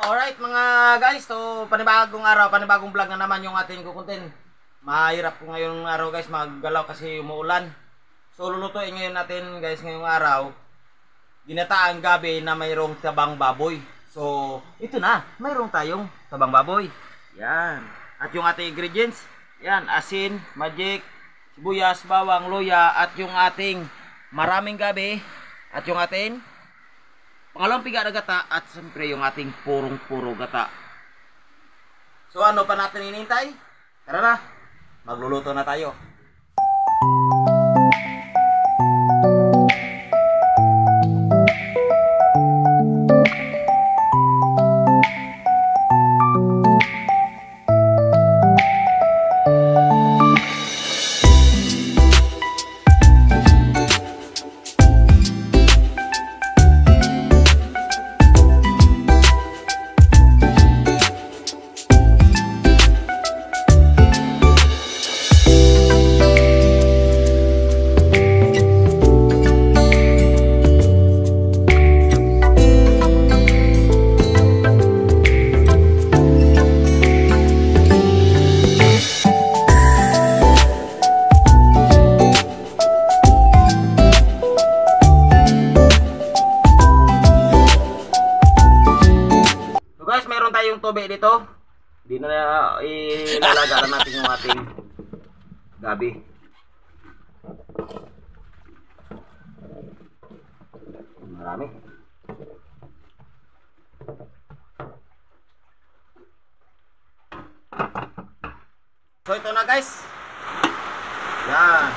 Alright mga guys, so panibagong araw, panibagong vlog na naman yung ating kukuntin. Mahirap ko ngayong araw guys maggalaw kasi umuulan. So lulutuin ngayon natin guys ngayong araw ginataang gabi na mayroong tabang baboy. So ito na, mayroong tayong tabang baboy. Yan. At yung ating ingredients, yan, asin, magic, sibuyas, bawang, luya, at yung ating maraming gabi, at yung ating pangalawang piga na gata, at siyempre yung ating purong-puro gata. So ano pa natin hinihintay? Tara na, magluluto na tayo. Yung tubig dito, di na ilalagaran natin yung ating gabi. Marami. So ito na guys. Yan.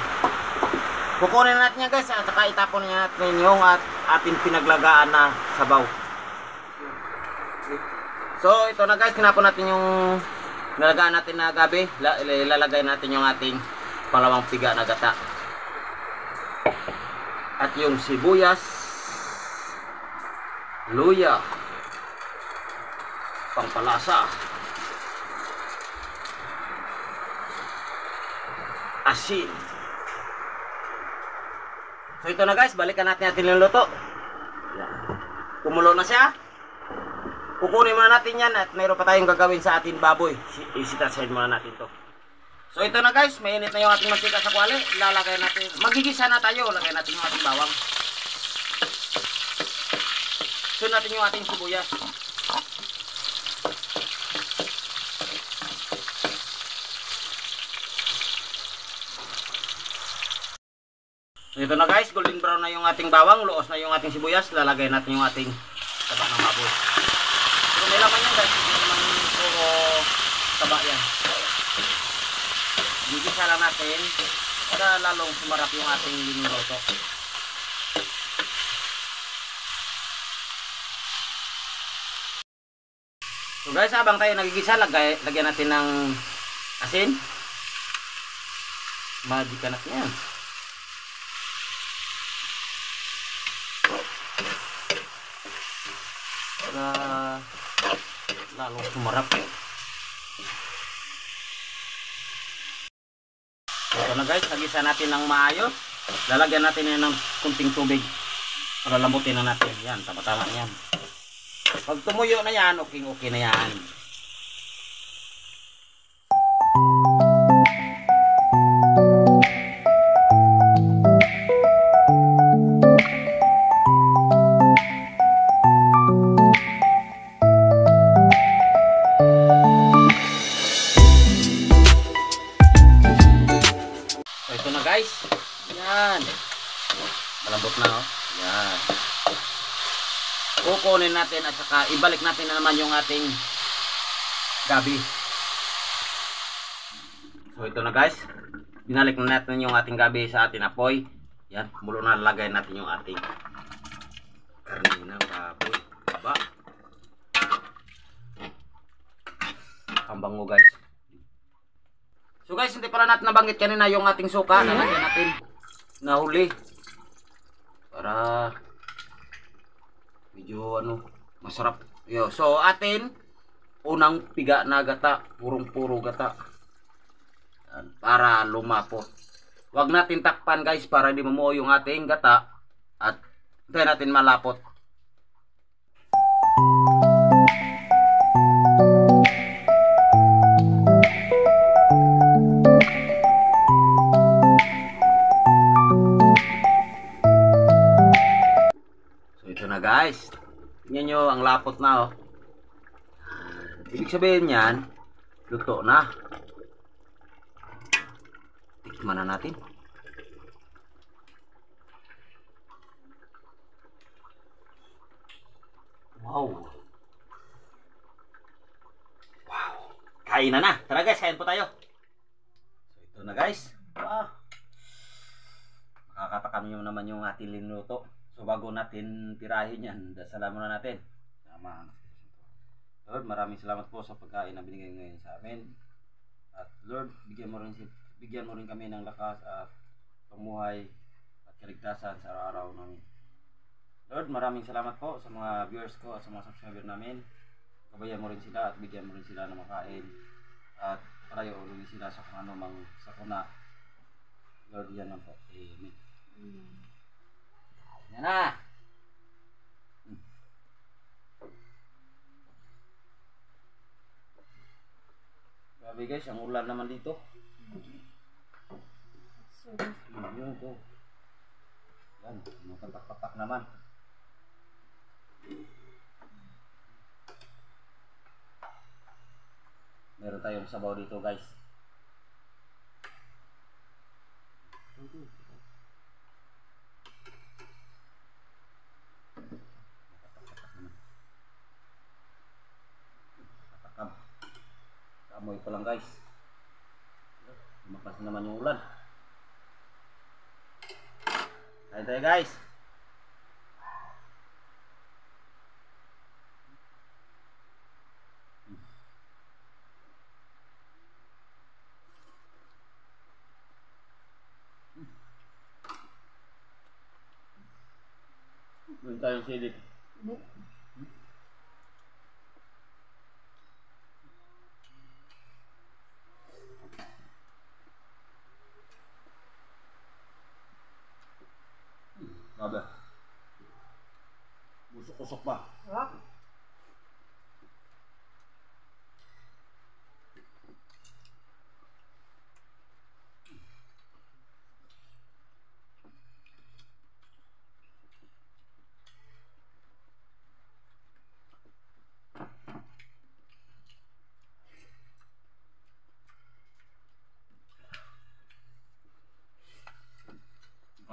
Kukunin natin yan guys at saka itapon natin yung ating pinaglagaan na sabaw. So ito na guys, kinapon natin yung nalagaan natin na gabi. Ilalagay natin yung ating pangalawang piga na gata. At yung sibuyas, luya, pangpalasa, asin. So ito na guys, balikan natin yung luto. Kumulo na siya. Kukunin muna natin yan at mayroon pa tayong gagawin sa ating baboy. Isitaside muna natin to. So ito na guys, mainit na yung ating mantika sa kwali. Lalagay natin, magigisa na tayo. Lagay natin yung ating bawang. Sunod natin yung ating sibuyas. So ito na guys, golden brown na yung ating bawang. Luos na yung ating sibuyas. Lalagay natin yung ating taba ng baboy. May laman yan guys, hindi naman puro taba yan. Gigisa lang natin para lalong sumarap yung ating linuluto. So guys, habang tayo nagigisa, lagyan natin ng asin. Magic natin yan. Para lalong sumarap. Ito na guys, nagisa natin ng maayos. Lalagyan natin yan ng kunting tubig para lambutin na natin. Yan, tama-tama yan. Pag tumuyo na yan, okay na yan. Guys, yan, malambot na, oh. Yan, kukunin natin at saka ibalik natin na naman yung ating gabi. So ito na guys, binalik na natin yung ating gabi sa ating apoy. Yan, mulo na lagay natin yung ating karne ng baboy. Baba. bango guys. So guys, hindi pala natin nabanggit kanina yung ating suka. Lalagyan natin na huli. Para medyo masarap. Yo, so atin unang piga na gata, purong-puro gata. Yan, para lumapot. Huwag natin takpan guys para hindi mamuo yung ating gata at hintayin natin malapot. So ito na guys. Tingnan nyo ang lapot na oh. Ibig sabihin yan, luto na. Tikman na natin. Wow. Wow. Kain na. Tara guys, kain po tayo. So ito na guys. Wow. Makakatakam nyo naman yung ating linuto. So bago natin tirahin yan, dasalan muna natin. Tama. Lord, maraming salamat po sa pagkain na binigay ngayon sa amin. At Lord, bigyan mo rin kami ng lakas at pamuhay at kaligtasan sa araw-araw namin. Lord, maraming salamat po sa mga viewers ko at sa mga subscriber namin. Kabayan mo rin sila at bigyan mo rin sila ng makain. At parayo ulit sila sa kung ano mang sakuna. Lord, yan lang po. Amen. Yan na! Grabe guys, ang ulan naman dito. Yun po. Yan, patak-patak naman. Meron tayong sabaw dito guys. Amoy pa lang guys. Lumakas naman yung ulan. Kain tayo guys. Meron tayong silip. Grabe. Busok-usok pa.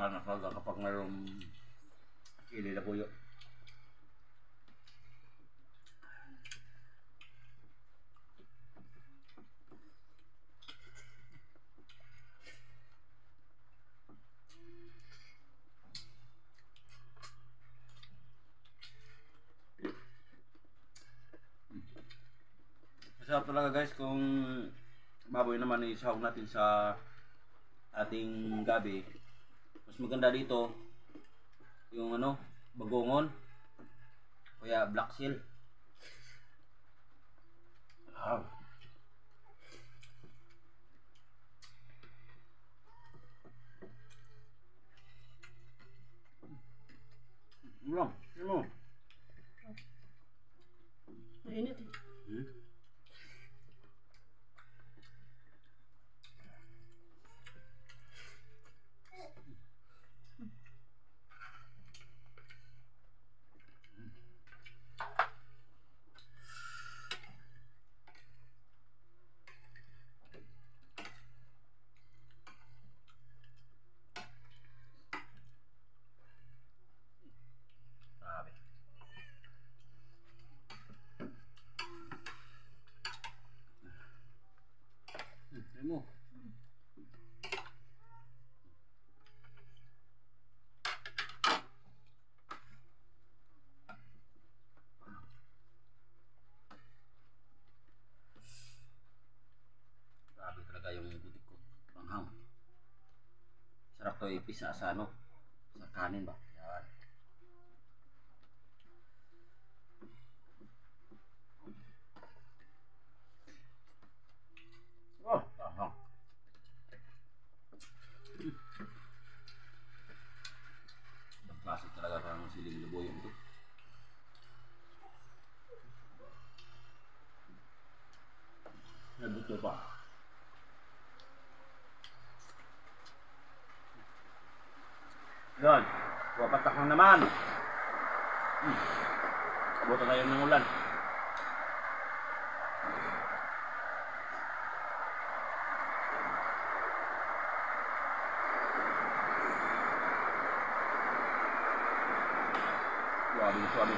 Ano talaga kapag mayroong sili na puyo. Masarap talaga guys kung baboy naman isahog natin sa ating gabi. Mas maganda dito yung bagongon kaya black seal. Wow. Ano? Mainit eh. ipisa sa ano, sa kanin ba. Yan. Oh, ahang. Ang klase talaga ng siling liboy ito. Nabuto pa. Yan. Wapatak na naman. Abutan tayo ng ulan. Suabe.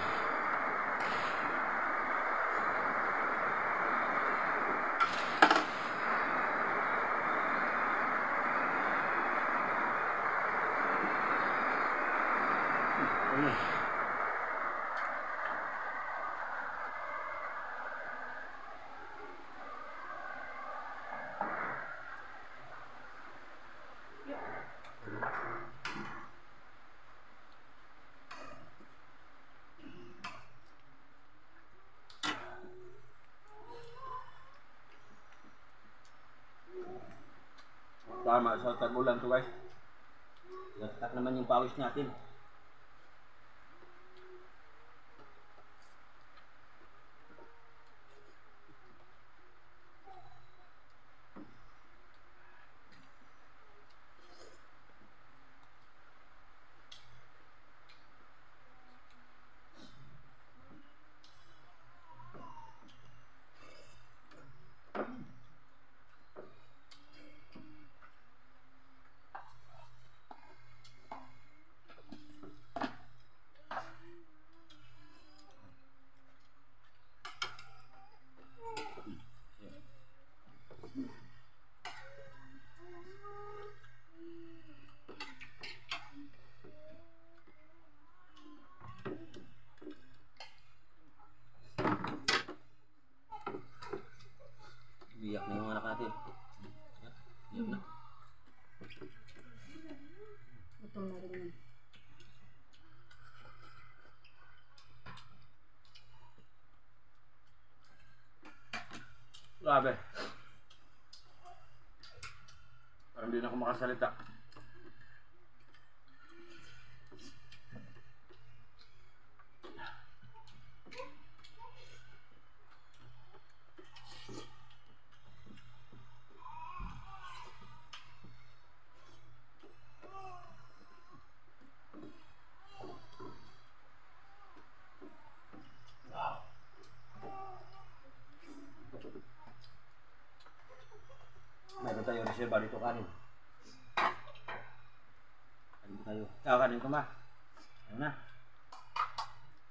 Tama sa tag-ulan to guys. Lagtak naman yung pawis natin. Biyak na yung anak natin. Biyak na. Gutom na rin yun. Grabe. Parang hindi na ako makasalita. Mayroon tayo reserva dito kanin. Kanin tayo. Kanin ko ma. Ayun na.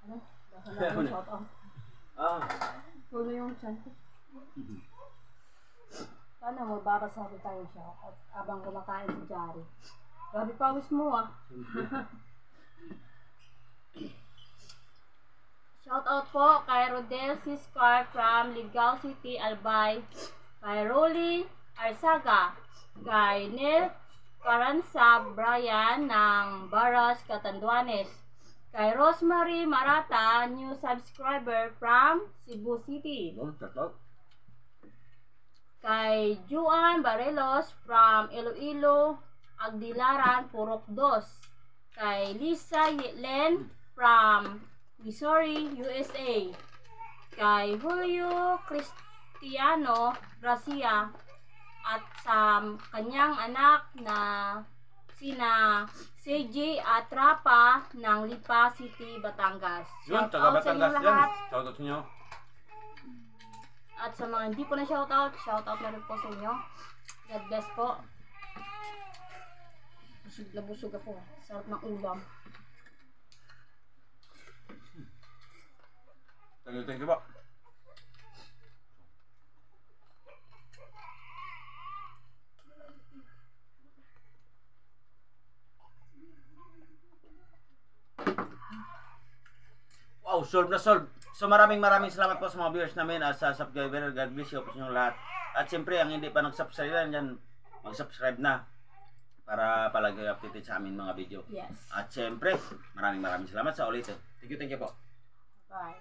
Ano? Baka na yung shout out. Puno yung chan ko. Paano magbabasabi tayo shout out abang kumakain si Jari? Grabe pawis mo ah. Shout out po kay Rodel Siscar from Ligaw City, Albay. Kay Rolly Arsaga, kay Neil Caranza Brian ng Baras, Catanduanes, kay Rosemary Marata, new subscriber from Cebu City, kay Juan Barelos from Iloilo, Agdilaran, Purok 2, kay Lisa Yetlen from Missouri, USA, kay Julio Cristiano Gracia, at sa kanyang anak na sina CJ at Rapa ng Lipa City, Batangas. Yun, Shout taga out sa inyo Batangas yan. lahat. Shout out sa inyo. At sa mga hindi po na shout out na rin po sa inyo. God bless po. Busog na busog ako. Sarap ng ulam. Thank you po. Wow, solve na solve. So maraming salamat po sa mga viewers namin at sa subscriber. God bless you po sa inyong lahat. At siyempre, ang hindi pa nag-subscribe dyan, mag-subscribe na. para palagi updated sa amin mga video. Yes. At syempre, maraming salamat sa ulit. Thank you po. Bye.